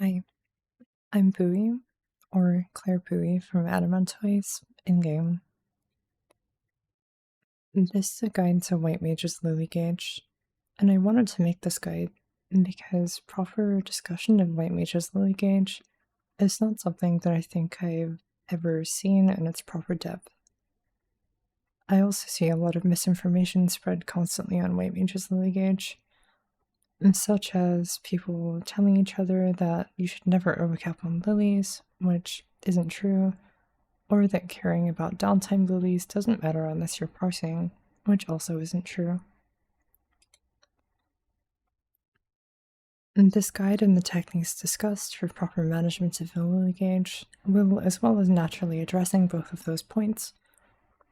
Hi, I'm Bowie, or Claire Bowie from Adamantoise in-game. This is a guide to White Mage's Lily gauge, and I wanted to make this guide because proper discussion of White Mage's Lily gauge is not something that I think I've ever seen in its proper depth. I also see a lot of misinformation spread constantly on White Mage's Lily gauge, such as people telling each other that you should never overcap on lilies, which isn't true, or that caring about downtime lilies doesn't matter unless you're parsing, which also isn't true. And this guide and the techniques discussed for proper management of the lily gauge will, as well as naturally addressing both of those points,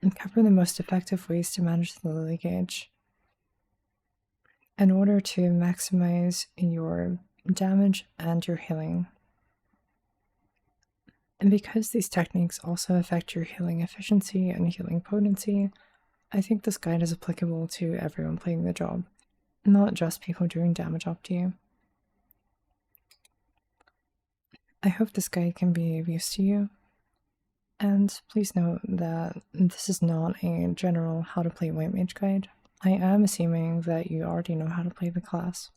and cover the most effective ways to manage the lily gauge in order to maximize your damage and your healing. And because these techniques also affect your healing efficiency and healing potency, I think this guide is applicable to everyone playing the job, not just people doing damage up to you. I hope this guide can be of use to you, and please note that this is not a general how to play White Mage guide. I am assuming that you already know how to play the class.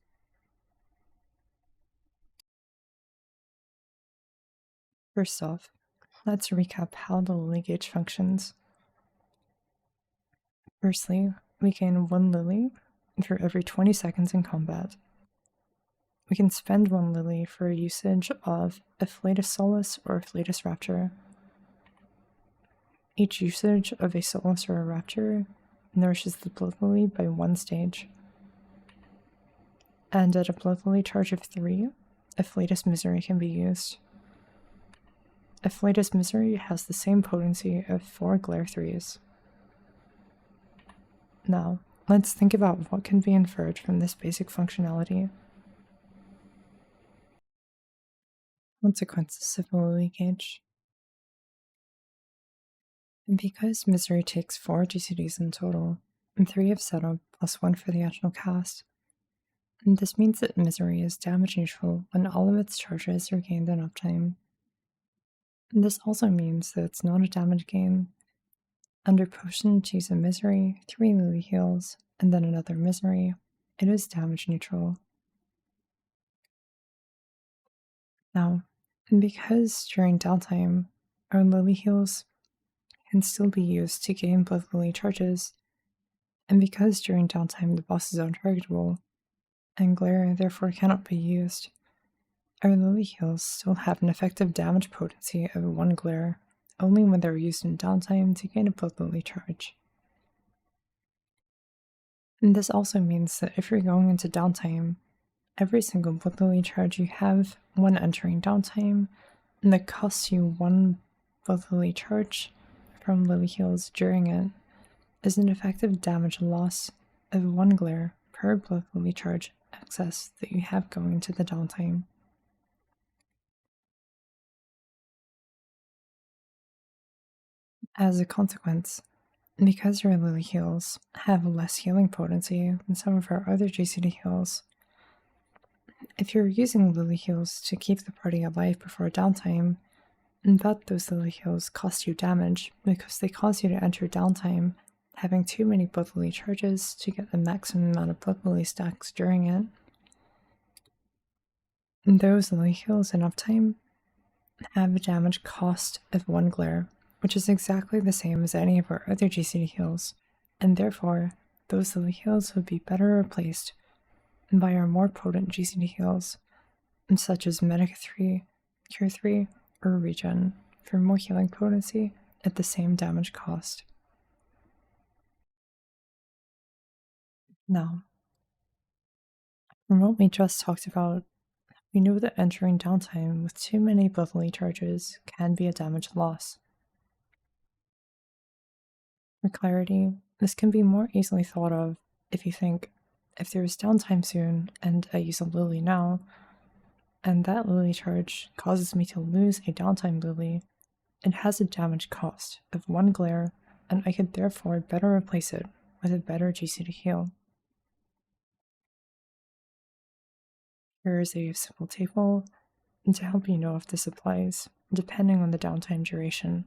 First off, let's recap how the Lily gauge functions. Firstly, we gain 1 Lily for every 20 seconds in combat. We can spend 1 Lily for usage of Afflatus Solace or Afflatus Rapture. Each usage of a Solace or a Rapture nourishes the Blood Lily by 1 stage. And at a Blood Lily charge of 3, Afflatus Misery can be used. Afflatus Misery has the same potency of 4 Glare 3s. Now, let's think about what can be inferred from this basic functionality. Consequences of the Lily gauge. And because Misery takes 4 GCDs in total, and 3 of setup plus 1 for the actual cast, and this means that Misery is damage neutral when all of its charges are gained in uptime. And this also means that it's not a damage gain. Under potion to use a Misery, 3 Lily heals, and then another Misery, it is damage neutral. Now, because during downtime, our Lily heals can still be used to gain Blood Lily charges, and because during downtime the boss is untargetable, and Glare therefore cannot be used, our Lily heals still have an effective damage potency of 1 Glare, only when they're used in downtime to gain a Blood Lily charge. And this also means that if you're going into downtime, every single Blood Lily charge you have when entering downtime, and that costs you 1 Blood Lily charge from Lily heals during it, is an effective damage loss of 1 Glare per Blood Lily charge excess that you have going into the downtime. As a consequence, because your Lily heals have less healing potency than some of our other GCD heals, if you're using Lily heals to keep the party alive before downtime, but those Lily heals cost you damage because they cause you to enter downtime having too many Blood Lily charges to get the maximum amount of Blood Lily stacks during it, and those Lily heals in uptime have a damage cost of 1 Glare, which is exactly the same as any of our other GCD heals, and therefore those Lily heals would be better replaced by our more potent GCD heals, such as Medica 3, Cure 3, or Regen, for more healing potency at the same damage cost. Now, from what we just talked about, we know that entering downtime with too many Blood Lily charges can be a damage loss. For clarity, this can be more easily thought of if you think, if there's downtime soon and I use a Lily now, and that Lily charge causes me to lose a downtime Lily, it has a damage cost of 1 Glare, and I could therefore better replace it with a better GCD heal. Here is a simple table to help you know if this applies, depending on the downtime duration.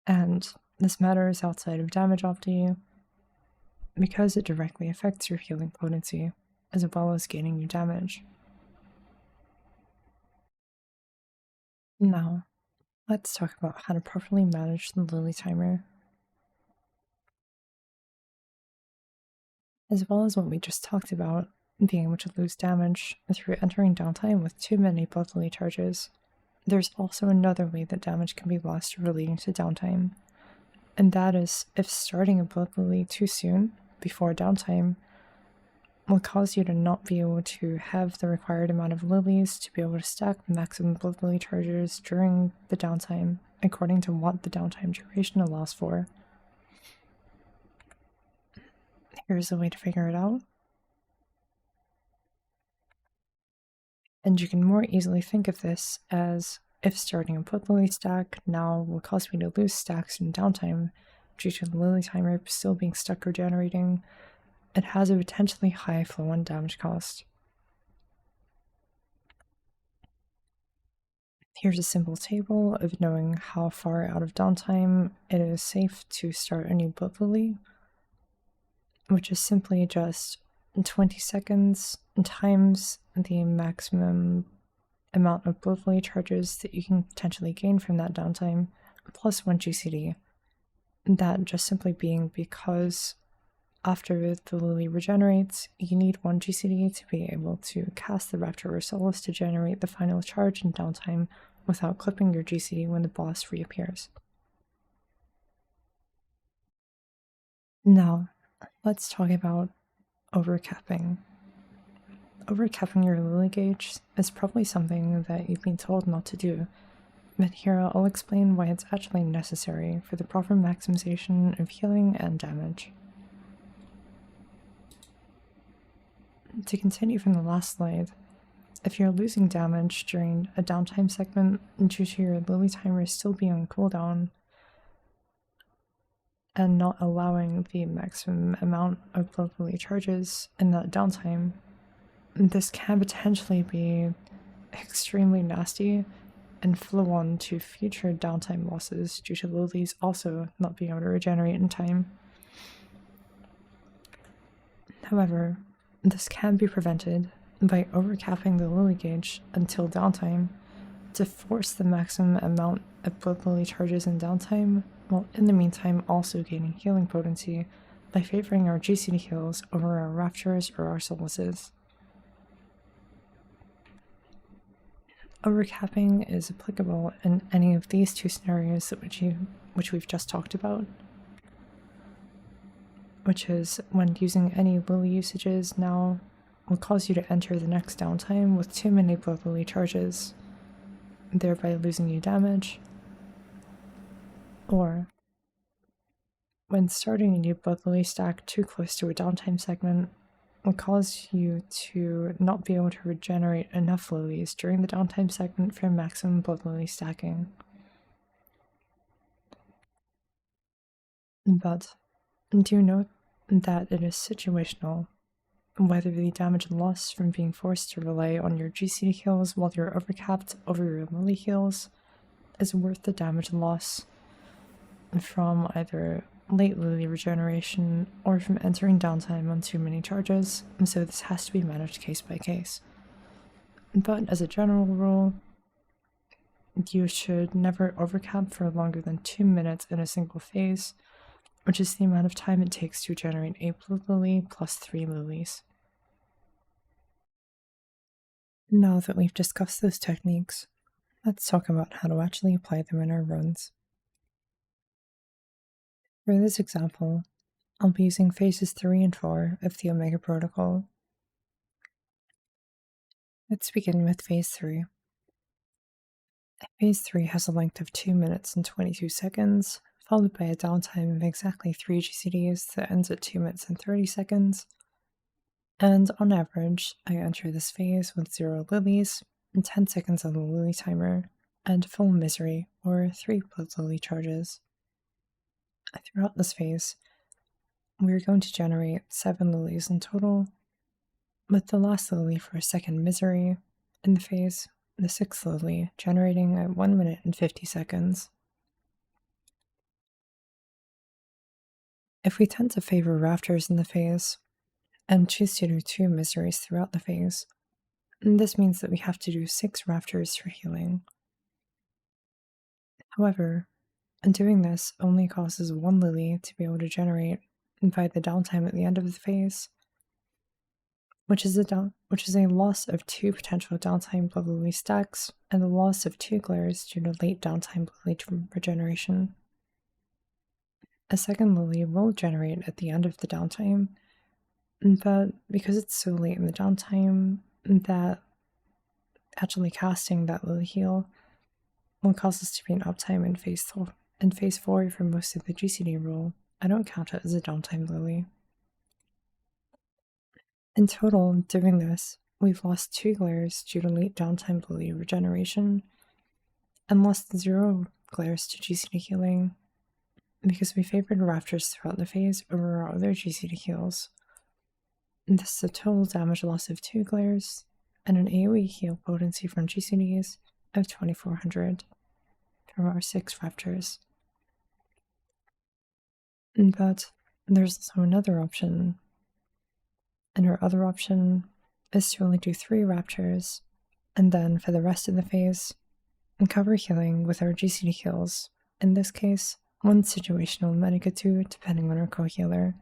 And this matters outside of damage opti because it directly affects your healing potency, as well as gaining new damage. Now, let's talk about how to properly manage the Lily timer, as well as what we just talked about, being able to lose damage through entering downtime with too many blood Lily charges. There's also another way that damage can be lost relating to downtime, and that is if starting a blood Lily too soon, before downtime, will cause you to not be able to have the required amount of lilies to be able to stack maximum blood lily charges during the downtime, according to what the downtime duration allows for. Here's a way to figure it out. And you can more easily think of this as if starting a blood lily stack now will cause me to lose stacks in downtime due to the lily timer still being stuck regenerating, it has a potentially high flow on damage cost. Here's a simple table of knowing how far out of downtime it is safe to start a new blood lily, which is simply just 20 seconds times the maximum amount of blood lily charges that you can potentially gain from that downtime, plus 1 GCD. That just simply being because after the lily regenerates, you need 1 GCD to be able to cast the Raptor or Solace to generate the final charge in downtime without clipping your GCD when the boss reappears. Now, let's talk about overcapping. Overcapping your lily gauge is probably something that you've been told not to do, but here I'll explain why it's actually necessary for the proper maximization of healing and damage. To continue from the last slide, if you're losing damage during a downtime segment due to your lily timer still being on cooldown and not allowing the maximum amount of blood lily charges in that downtime, this can potentially be extremely nasty and flow on to future downtime losses due to lilies also not being able to regenerate in time. However, this can be prevented by overcapping the lily gauge until downtime to force the maximum amount of blood lily charges in downtime, while in the meantime also gaining healing potency by favoring our GCD heals over our Raptors or our Solaces. Overcapping is applicable in any of these two scenarios which we've just talked about, which is when using any lily usages now will cause you to enter the next downtime with too many blood lily charges, thereby losing you damage, or when starting a new blood lily stack too close to a downtime segment will cause you to not be able to regenerate enough lilies during the downtime segment for maximum blood lily stacking. But do note that it is situational, whether the damage lost from being forced to rely on your GCD heals while you're overcapped over your lily heals is worth the damage loss from either late lily regeneration or from entering downtime on too many charges, and so this has to be managed case by case. But as a general rule, you should never overcap for longer than 2 minutes in a single phase, which is the amount of time it takes to generate a blood lily plus 3 lilies. Now that we've discussed those techniques, let's talk about how to actually apply them in our runs. For this example, I'll be using phases 3 and 4 of the Omega Protocol. Let's begin with phase 3. Phase 3 has a length of 2 minutes and 22 seconds, followed by a downtime of exactly 3 GCDs that ends at 2 minutes and 30 seconds. And on average, I enter this phase with 0 lilies, and 10 seconds on the lily timer, and full misery, or 3 blood lily charges. Throughout this phase, we are going to generate 7 lilies in total, with the last Lily for a second misery in the phase, the 6th Lily generating at 1 minute and 50 seconds. If we tend to favor rafters in the phase, and choose to do 2 miseries throughout the phase, this means that we have to do 6 rafters for healing. However, and doing this only causes 1 Lily to be able to generate by the downtime at the end of the phase, which is a loss of 2 potential downtime blood Lily stacks and the loss of 2 glares due to late downtime Lily regeneration. A second Lily will generate at the end of the downtime, but because it's so late in the downtime, that actually casting that Lily heal will cause us to be in uptime in phase 4 for most of the GCD rule. I don't count it as a downtime Lily. In total, doing this, we've lost 2 glares due to late downtime Lily regeneration, and lost 0 glares to GCD healing, because we favored rafters throughout the phase over our other GCD heals. This is a total damage loss of 2 glares, and an AoE heal potency from GCDs of 2400 from our 6 rafters. But there's also another option, and our other option is to only do 3 raptors, and then for the rest of the phase, and cover healing with our GCD heals, in this case, 1 situational Medica 2 depending on our co-healer.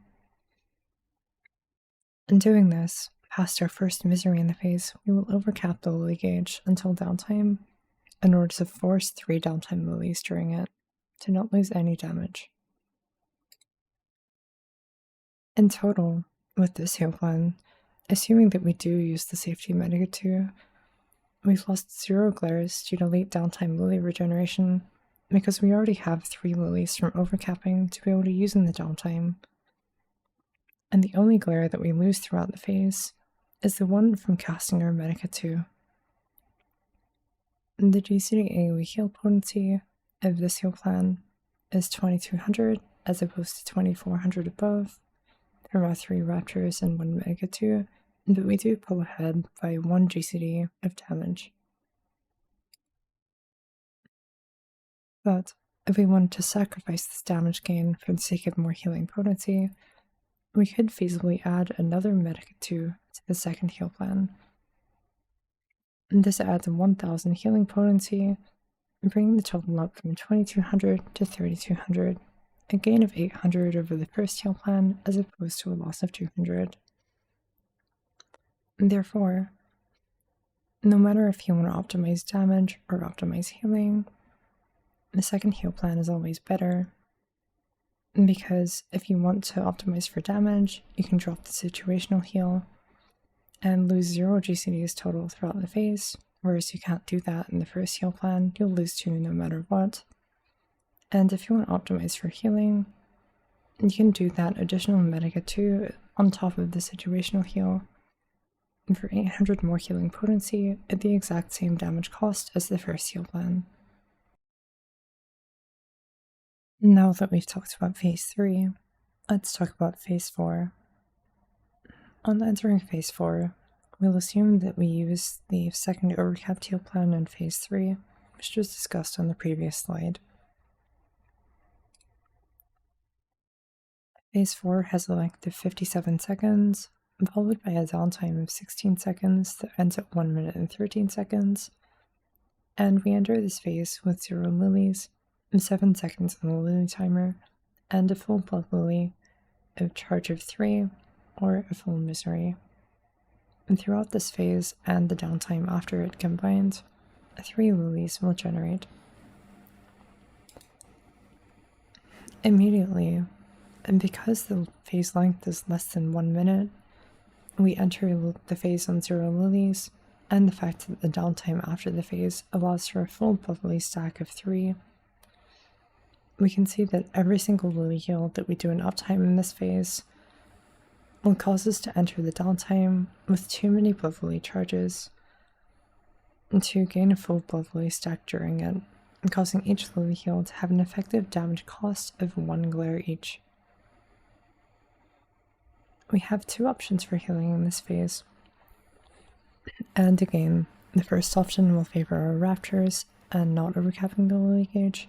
In doing this, past our first misery in the phase, we will overcap the Lily gauge until downtime, in order to force 3 downtime Lilies during it, to not lose any damage. In total, with this heal plan, assuming that we do use the safety Medica 2, we've lost 0 glares due to late downtime Lily regeneration, because we already have 3 Lilies from overcapping to be able to use in the downtime. And the only glare that we lose throughout the phase is the one from casting our Medica 2. The GCD AoE heal potency of this heal plan is 2200 as opposed to 2400 above from our 3 Raptors and 1 Medica 2, but we do pull ahead by 1 GCD of damage. But if we wanted to sacrifice this damage gain for the sake of more healing potency, we could feasibly add another Medica 2 to the second heal plan. And this adds 1000 healing potency, bringing the total up from 2200 to 3200, a gain of 800 over the first heal plan as opposed to a loss of 200. And therefore, no matter if you want to optimize damage or optimize healing, the second heal plan is always better, because if you want to optimize for damage, you can drop the situational heal and lose 0 GCDs total throughout the phase, whereas you can't do that in the first heal plan, you'll lose 2 no matter what. And if you want to optimize for healing, you can do that additional Medica 2 on top of the situational heal, and for 800 more healing potency at the exact same damage cost as the first heal plan. Now that we've talked about phase 3, let's talk about phase 4. On entering phase 4, we'll assume that we use the second overcapped heal plan in phase 3, which was discussed on the previous slide. Phase 4 has a length of 57 seconds, followed by a downtime of 16 seconds that ends at 1 minute and 13 seconds, and we enter this phase with 0 Lilies, 7 seconds on the Lily timer, and a full blood Lily, a charge of 3, or a full misery. And throughout this phase and the downtime after it combined, 3 Lilies will generate. Immediately, and because the phase length is less than 1 minute, we enter the phase on 0 Lilies, and the fact that the downtime after the phase allows for a full blood Lily stack of 3, we can see that every single Lily heal that we do in uptime in this phase will cause us to enter the downtime with too many blood Lily charges and to gain a full blood Lily stack during it, and causing each Lily heal to have an effective damage cost of 1 glare each. We have 2 options for healing in this phase. And again, the first option will favor our Raptors and not overcapping the Lily gauge,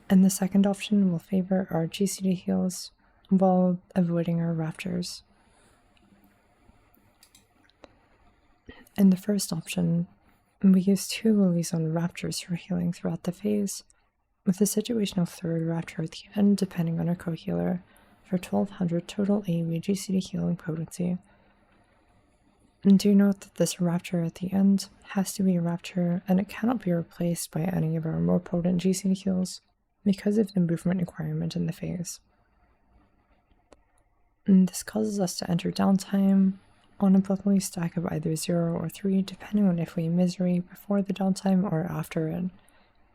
and the second option will favor our GCD heals while avoiding our Raptors. In the first option, we use 2 Lilies on Raptors for healing throughout the phase, with a situational third Raptor at the end depending on our co-healer, for 1200 total AoE GCD healing potency. And do note that this Raptor at the end has to be a Raptor and it cannot be replaced by any of our more potent GCD heals because of the movement requirement in the phase. And this causes us to enter downtime on a Lily stack of either 0 or 3 depending on if we misery before the downtime or after it,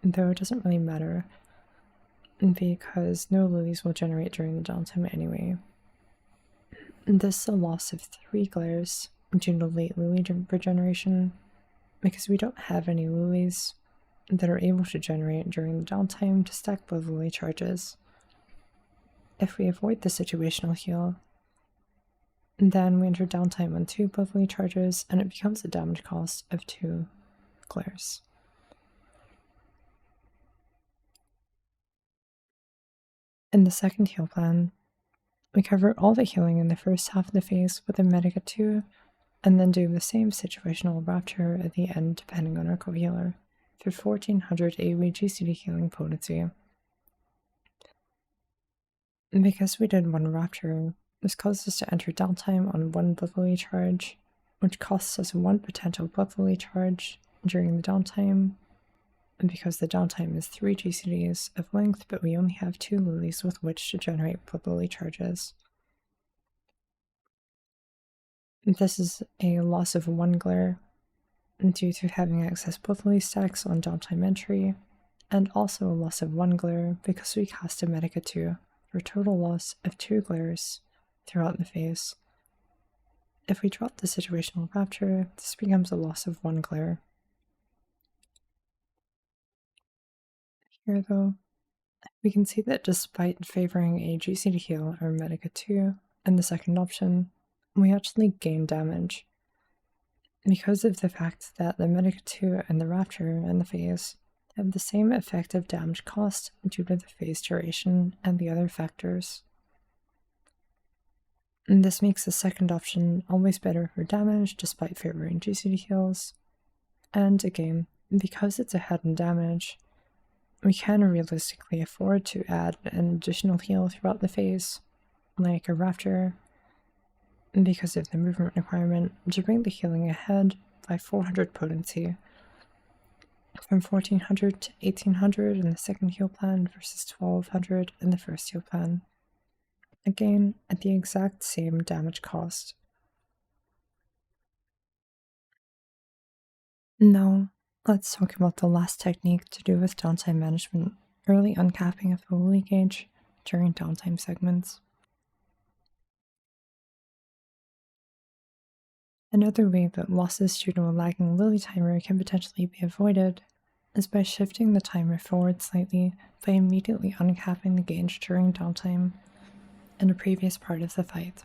though it doesn't really matter because no Lilies will generate during the downtime anyway. And this is a loss of 3 glares due to late Lily regeneration because we don't have any Lilies that are able to generate during the downtime to stack both Lily charges. If we avoid the situational heal, then we enter downtime on 2 Lily charges and it becomes a damage cost of 2 glares. In the second heal plan, we cover all the healing in the first half of the phase with a medic at 2, and then do the same situational Rapture at the end depending on our co-healer, for 1400 AoE GCD healing potency. And because we did 1 Rapture, this causes us to enter downtime on 1 Blood Lily charge, which costs us 1 potential Blood Lily charge during the downtime, and because the downtime is 3 GCDs of length, but we only have 2 Lilies with which to generate Blood Lily charges. This is a loss of 1 glare due to having excess Blood Lily stacks on downtime entry, and also a loss of 1 glare because we cast a medic at 2, for a total loss of 2 glares throughout the phase. If we drop the situational Rapture, this becomes a loss of 1 glare. Here though, we can see that despite favoring a GCD heal or medic at 2 and the second option, we actually gain damage. Because of the fact that the medic at 2 and the Rapture and the phase have the same effective damage cost due to the phase duration and the other factors. And this makes the second option always better for damage despite favoring GCD heals. And again, because it's ahead in damage, we can realistically afford to add an additional heal throughout the phase, like a Rapture, because of the movement requirement to bring the healing ahead by 400 potency, from 1400 to 1800 in the second heal plan versus 1200 in the first heal plan, again at the exact same damage cost. Now, let's talk about the last technique to do with downtime management, early uncapping of the Lily gauge during downtime segments. Another way that losses due to a lagging Lily timer can potentially be avoided is by shifting the timer forward slightly by immediately uncapping the gauge during downtime in a previous part of the fight.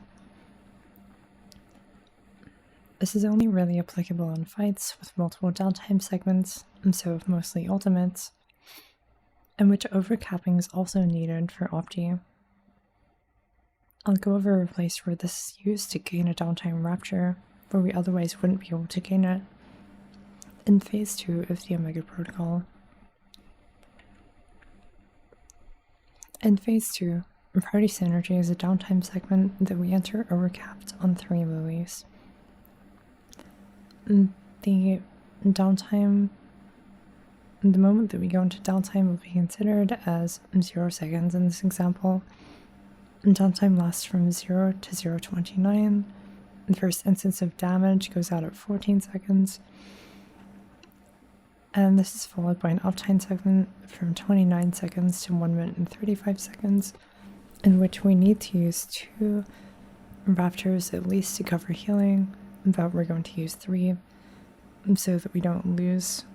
This is only really applicable in fights with multiple downtime segments, and so mostly ultimates, in which overcapping is also needed for Opti. I'll go over a place where this is used to gain a downtime Rapture, where we otherwise wouldn't be able to gain it, in Phase 2 of the Omega Protocol. In Phase 2, Party Synergy is a downtime segment that we enter overcapped on 3 Lilies. The downtime, the moment that we go into downtime will be considered as 0 seconds in this example. Downtime lasts from 0 to 0.29. The first instance of damage goes out at 14 seconds. And this is followed by an uptime segment from 29 seconds to 1 minute and 35 seconds, in which we need to use 2 Raptors at least to cover healing, but we're going to use 3 so that we don't lose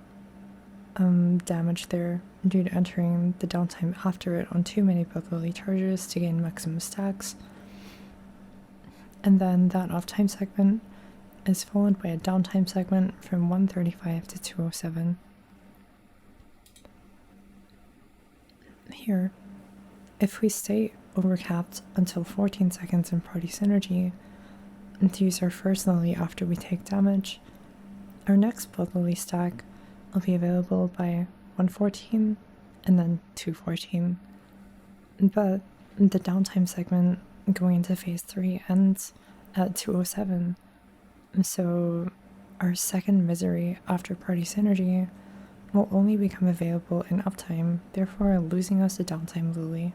damage there due to entering the downtime after it on too many Blood Lily charges to gain maximum stacks. And then that off time segment is followed by a downtime segment from 1:35 to 2:07. Here, if we stay overcapped until 14 seconds in party synergy, and to use our first Lily after we take damage, our next Blood Lily stack will be available by 1:14 and then 2:14. But the downtime segment going into phase 3 ends at 2:07, so our second misery after party synergy will only become available in uptime, therefore losing us a downtime Lily.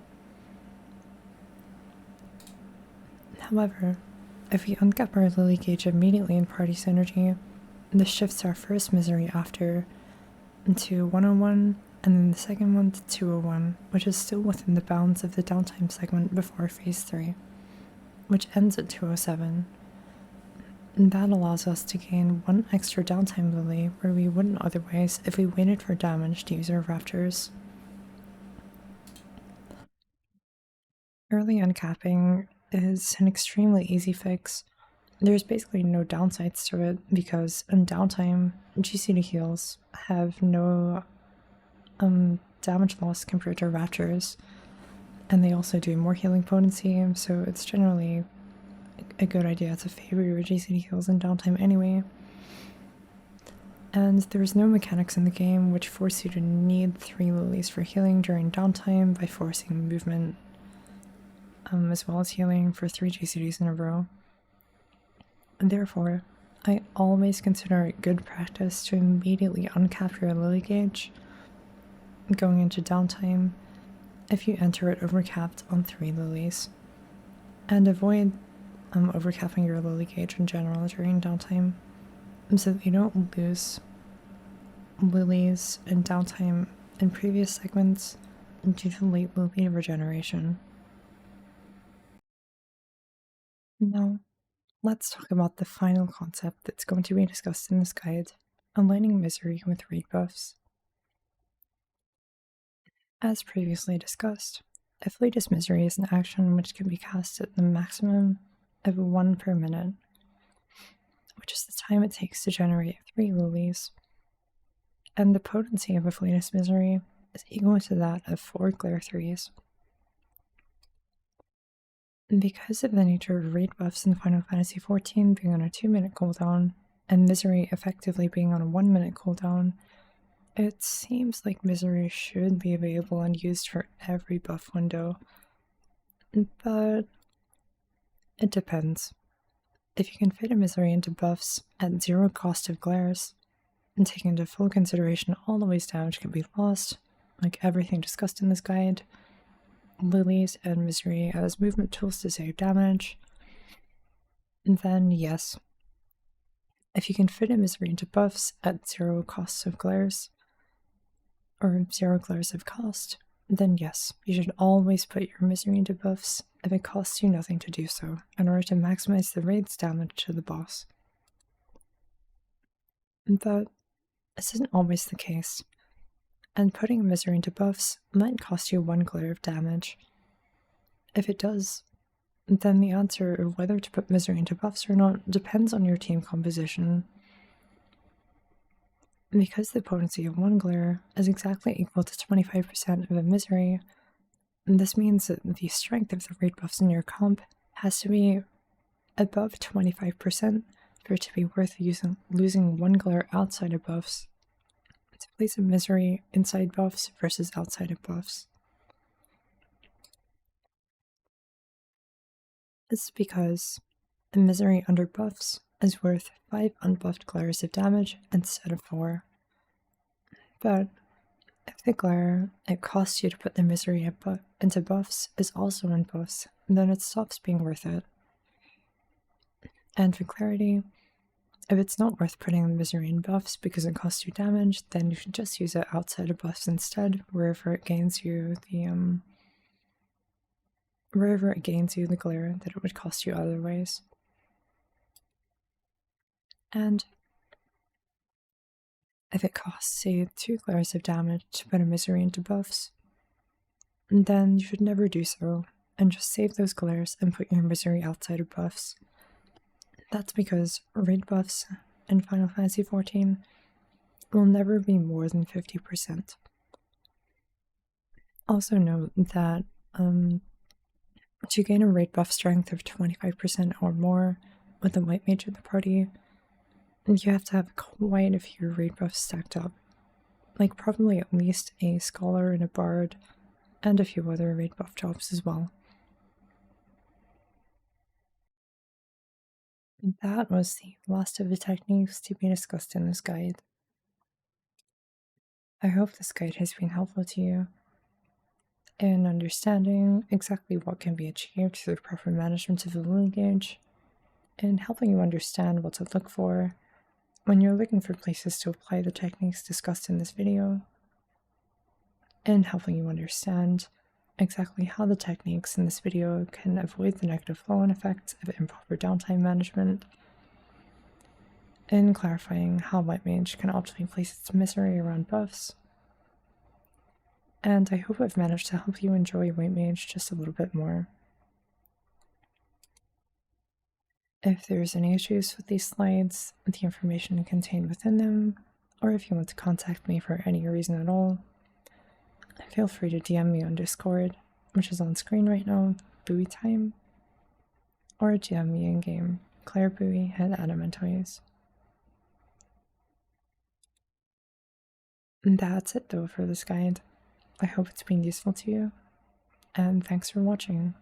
However, if we uncap our Lily gauge immediately in party synergy, this shifts our first misery after to 1:01 and then the second one to 2:01, which is still within the bounds of the downtime segment before phase 3, which ends at 2:07. And that allows us to gain one extra downtime Lily where we wouldn't otherwise if we waited for damage to use our Raptors. Early uncapping is an extremely easy fix. There's basically no downsides to it because in downtime, GCD heals have no damage loss compared to Raptors, and they also do more healing potency, so it's generally a good idea to favor your GCD heals in downtime anyway. And there's no mechanics in the game which force you to need 3 Lilies for healing during downtime by forcing movement, as well as healing for 3 GCDs in a row. And therefore, I always consider it good practice to immediately uncap your Lily gauge going into downtime if you enter it overcapped on 3 Lilies, and avoid overcapping your Lily gauge in general during downtime so that you don't lose Lilies in downtime in previous segments due to late Lily regeneration. Now, let's talk about the final concept that's going to be discussed in this guide, aligning misery with raid buffs. As previously discussed, a Fleetest Misery is an action which can be cast at the maximum of 1 per minute, which is the time it takes to generate 3 Lilies, and the potency of a Fleetest Misery is equal to that of 4 Glare 3s. And because of the nature of raid buffs in Final Fantasy XIV being on a 2-minute cooldown, and Misery effectively being on a 1-minute cooldown, it seems like Misery should be available and used for every buff window, but it depends. If you can fit a Misery into buffs at 0 cost of glares, and taking into full consideration all the ways damage can be lost, like everything discussed in this guide, Lilies and Misery as movement tools to save damage, then yes. If you can fit a Misery into buffs at 0 costs of glares, or 0 glares of cost, then yes, you should always put your Misery into buffs if it costs you nothing to do so, in order to maximize the raid's damage to the boss. But this isn't always the case, and putting a Misery into buffs might cost you 1 glare of damage. If it does, then the answer of whether to put Misery into buffs or not depends on your team composition. Because the potency of 1 glare is exactly equal to 25% of a Misery, this means that the strength of the raid buffs in your comp has to be above 25% for it to be worth losing 1 glare outside of buffs to place a Misery inside buffs versus outside of buffs. This is because a Misery under buffs is worth 5 unbuffed glares of damage instead of 4. But if the glare it costs you to put the Misery into buffs is also in buffs, then it stops being worth it. And for clarity, if it's not worth putting the Misery in buffs because it costs you damage, then you should just use it outside of buffs instead, wherever it gains you the glare that it would cost you otherwise. And if it costs, say, 2 glares of damage to put a Misery into buffs, then you should never do so, and just save those glares and put your Misery outside of buffs. That's because raid buffs in Final Fantasy XIV will never be more than 50%. Also note that to gain a raid buff strength of 25% or more with a White Mage at the party, you have to have quite a few raid buffs stacked up, like probably at least a Scholar and a Bard, and a few other raid buff jobs as well. And that was the last of the techniques to be discussed in this guide. I hope this guide has been helpful to you in understanding exactly what can be achieved through proper management of the Lily gauge, and helping you understand what to look for when you're looking for places to apply the techniques discussed in this video, and helping you understand exactly how the techniques in this video can avoid the negative flow-on effects of improper downtime management, and clarifying how White Mage can optimally place its misery around buffs. And I hope I've managed to help you enjoy White Mage just a little bit more. If there's any issues with these slides, the information contained within them, or if you want to contact me for any reason at all, feel free to DM me on Discord, which is on screen right now, Buoy Time, or DM me in game, Claire Buoy and Adamantoys. And that's it though for this guide. I hope it's been useful to you, and thanks for watching.